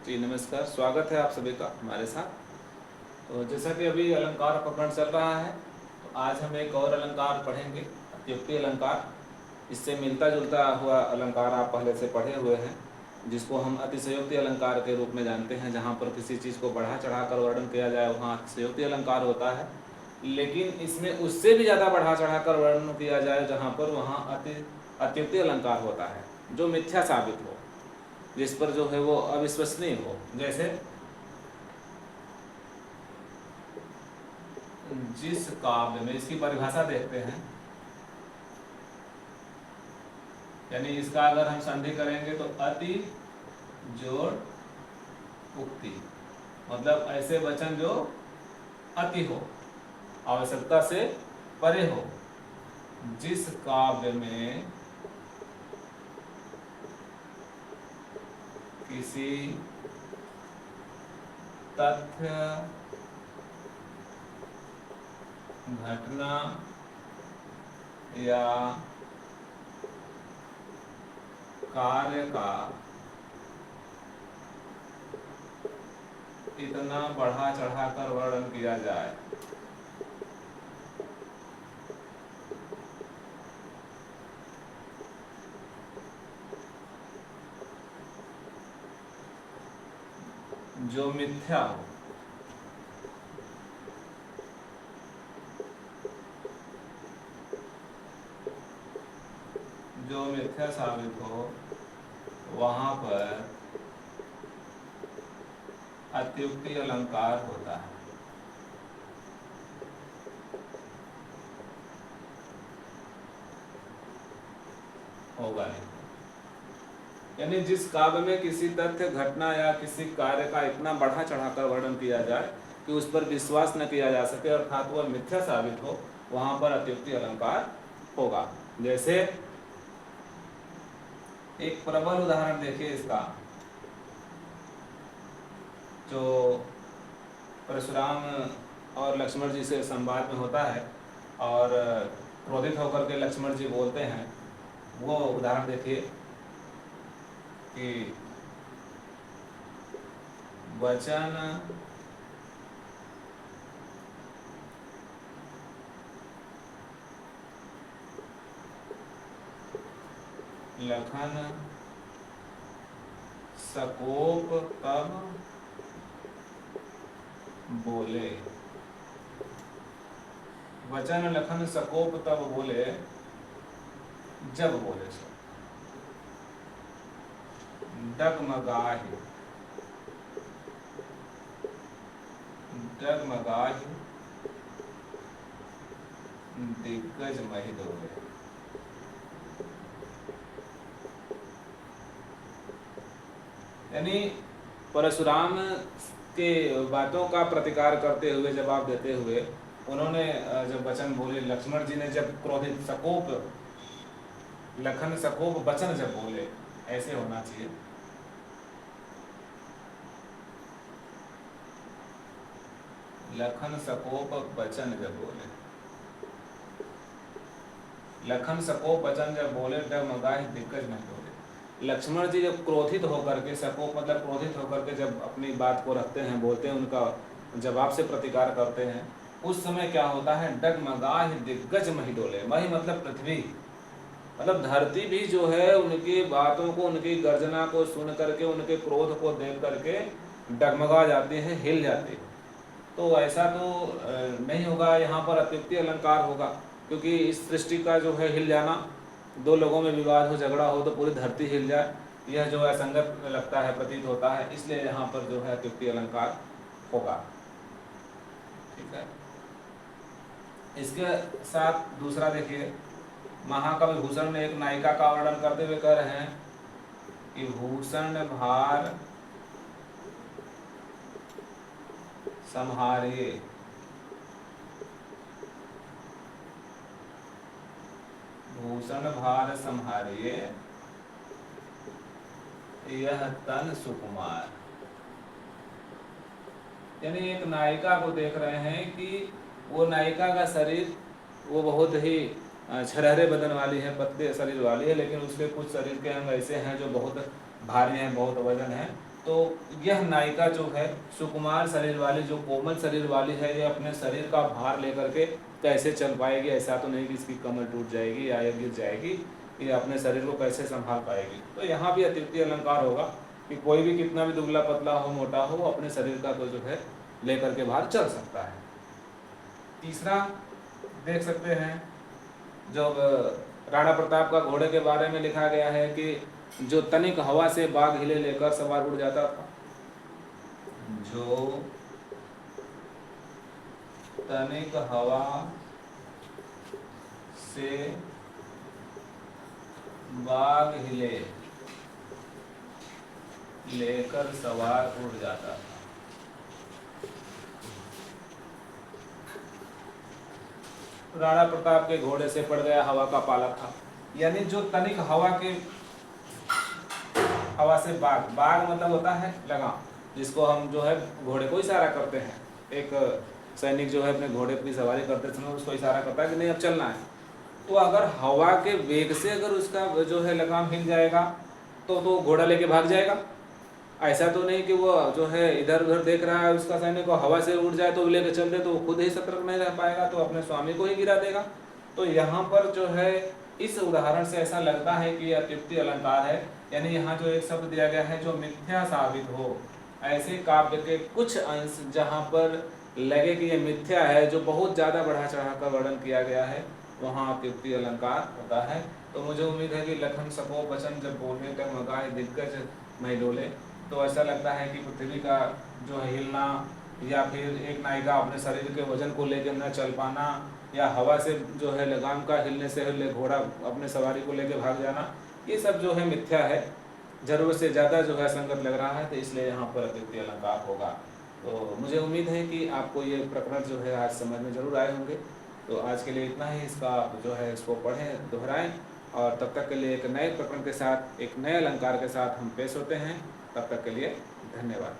जी नमस्कार, स्वागत है आप सभी का हमारे साथ। तो जैसा कि अभी अलंकार प्रकरण चल रहा है, तो आज हम एक और अलंकार पढ़ेंगे, अत्युक्ति अलंकार। इससे मिलता जुलता हुआ अलंकार आप पहले से पढ़े हुए हैं, जिसको हम अतिशयोक्ति अलंकार के रूप में जानते हैं। जहाँ पर किसी चीज़ को बढ़ा चढ़ा कर वर्णन किया जाए वहाँ अतिशयोक्ति अलंकार होता है। लेकिन इसमें उससे भी ज़्यादा बढ़ा चढ़ा कर वर्णन किया जाए जहाँ पर वहाँ अत्युक्ति अलंकार होता है, जो मिथ्या साबित हो, जिस पर जो है वो अविश्वसनीय हो। जैसे जिस काव्य में, इसकी परिभाषा देखते हैं, यानी इसका अगर हम संधि करेंगे तो अति जोड़ उक्ति, मतलब ऐसे वचन जो अति हो, आवश्यकता से परे हो। जिस काव्य में किसी तथ्य, घटना या कार्य का इतना बढ़ा चढ़ाकर वर्णन किया जाए जो मिथ्या हो, जो मिथ्या साबित हो, वहां पर अत्युक्ति अलंकार होता है। होगा नहीं। यानी जिस काव्य में किसी तथ्य, घटना या किसी कार्य का इतना बढ़ा चढ़ाकर वर्णन किया जाए कि उस पर विश्वास न किया जा सके, अर्थात वह मिथ्या साबित हो, वहां पर अत्युक्ति अलंकार होगा। जैसे एक प्रबल उदाहरण देखिए इसका, जो परशुराम और लक्ष्मण जी से संवाद में होता है और क्रोधित होकर के लक्ष्मण जी बोलते हैं। वो उदाहरण देखिए कि वचन लखन सकोप तब बोले। वचन लखन सकोप तब बोले, जब बोले सो डगमगाहि, डगमगाहि दिग्गज महि डोले। यानी परशुराम के बातों का प्रतिकार करते हुए, जवाब देते हुए, उन्होंने जब वचन बोले, लक्ष्मण जी ने जब क्रोधित सकोप, लखन सकोप वचन जब बोले, ऐसे होना चाहिए। लखन सकोप वचन जब बोले, लखन सकोप वचन जब बोले, डगमगाहि दिग्गज महि डोले। लक्ष्मण जी जब क्रोधित होकर के, सकोप मतलब क्रोधित होकर के जब अपनी बात को रखते हैं, बोलते हैं, उनका जवाब से प्रतिकार करते हैं, उस समय क्या होता है, डगमगाहि दिग्गज महि डोले। महि मतलब पृथ्वी, मतलब धरती भी जो है उनकी बातों को, उनकी गर्जना को सुन करके, उनके क्रोध को देख करके डगमगा जाती है, हिल जाती है। तो ऐसा तो नहीं होगा, यहाँ पर अत्युक्ति अलंकार होगा, क्योंकि इस सृष्टि का जो है हिल जाना, दो लोगों में विवाद हो, झगड़ा हो तो पूरी धरती हिल जाए, यह जो असंगत लगता है, प्रतीत होता है, इसलिए यहाँ पर जो है अत्युक्ति अलंकार होगा। ठीक है। इसके साथ दूसरा देखिए, महाकवि भूषण ने एक नायिका का वर्णन करते हुए कह रहे हैं कि भूषण भार संहारिए, भूषण भार संहारिए, यह तन सुकुमार। यानी एक नायिका को देख रहे हैं कि वो नायिका का शरीर वो बहुत ही छरहरे बदन वाली है, पतले शरीर वाली है, लेकिन उसके कुछ शरीर के अंग ऐसे हैं जो बहुत भारी हैं, बहुत वजन है, तो यह नायिका जो है सुकुमार शरीर वाली, जो कोमल शरीर वाली है, ये अपने शरीर का भार लेकर के कैसे चल पाएगी? ऐसा तो नहीं कि इसकी कमर टूट जाएगी या ये गिर जाएगी, ये अपने शरीर को कैसे संभाल पाएगी? तो यहाँ भी अतिवृत्ति अलंकार होगा कि कोई भी कितना भी दुबला पतला हो, मोटा हो, अपने शरीर का तो जो है लेकर के बाहर चल सकता है। तीसरा देख सकते हैं, जब राणा प्रताप का घोड़े के बारे में लिखा गया है कि जो तनिक हवा से बाग हिले लेकर सवार उड़ जाता था। जो तनिक हवा से बाग हिले लेकर सवार उड़ जाता था। राणा प्रताप के घोड़े से पड़ गया हवा का पाला था, यानी जो तनिक हवा से बाग मतलब होता है लगाम, जिसको हम जो है घोड़े को इशारा करते हैं। एक सैनिक जो है अपने घोड़े की सवारी करते समय उसको इशारा करता है कि नहीं अब चलना है। तो अगर हवा के वेग से अगर उसका जो है लगाम हिल जाएगा तो घोड़ा लेके भाग जाएगा। ऐसा तो नहीं कि वो जो है इधर उधर देख रहा है उसका सैनिक को, हवा से उड़ जाए तो लेके चल दे तो वो खुद ही सतर्क नहीं रह पाएगा, तो अपने स्वामी को ही गिरा देगा। तो यहाँ पर जो है इस उदाहरण से ऐसा लगता है कि यह अतिवृत्ति अलंकार है, यानी यहाँ जो एक शब्द दिया गया है जो मिथ्या साबित हो, ऐसे काव्य के कुछ अंश जहाँ पर लगे कि ये मिथ्या है, जो बहुत ज़्यादा बढ़ा चढ़ा कर वर्णन किया गया है, वहाँ अतिवृत्ति अलंकार होता है। तो मुझे उम्मीद है कि लखन सको वचन जब बोले तब मगाए दिग्गज मैं डोले। तो ऐसा लगता है कि पृथ्वी का जो है हिलना, या फिर एक नायिका अपने शरीर के वजन को लेकर न चल पाना, या हवा से जो है लगाम का हिलने से घोड़ा अपने सवारी को लेकर भाग जाना, ये सब जो है मिथ्या है, जरूरत से ज़्यादा जो है संगत लग रहा है, तो इसलिए यहाँ पर अतिवृत्ति अलंकार होगा। तो मुझे उम्मीद है कि आपको ये प्रकरण जो है आज समझ में जरूर आए होंगे। तो आज के लिए इतना ही, इसका जो है इसको पढ़ें, दोहराएं, और तब तक के लिए एक नए प्रकरण के साथ, एक नए अलंकार के साथ हम पेश होते हैं। तब तक के लिए धन्यवाद।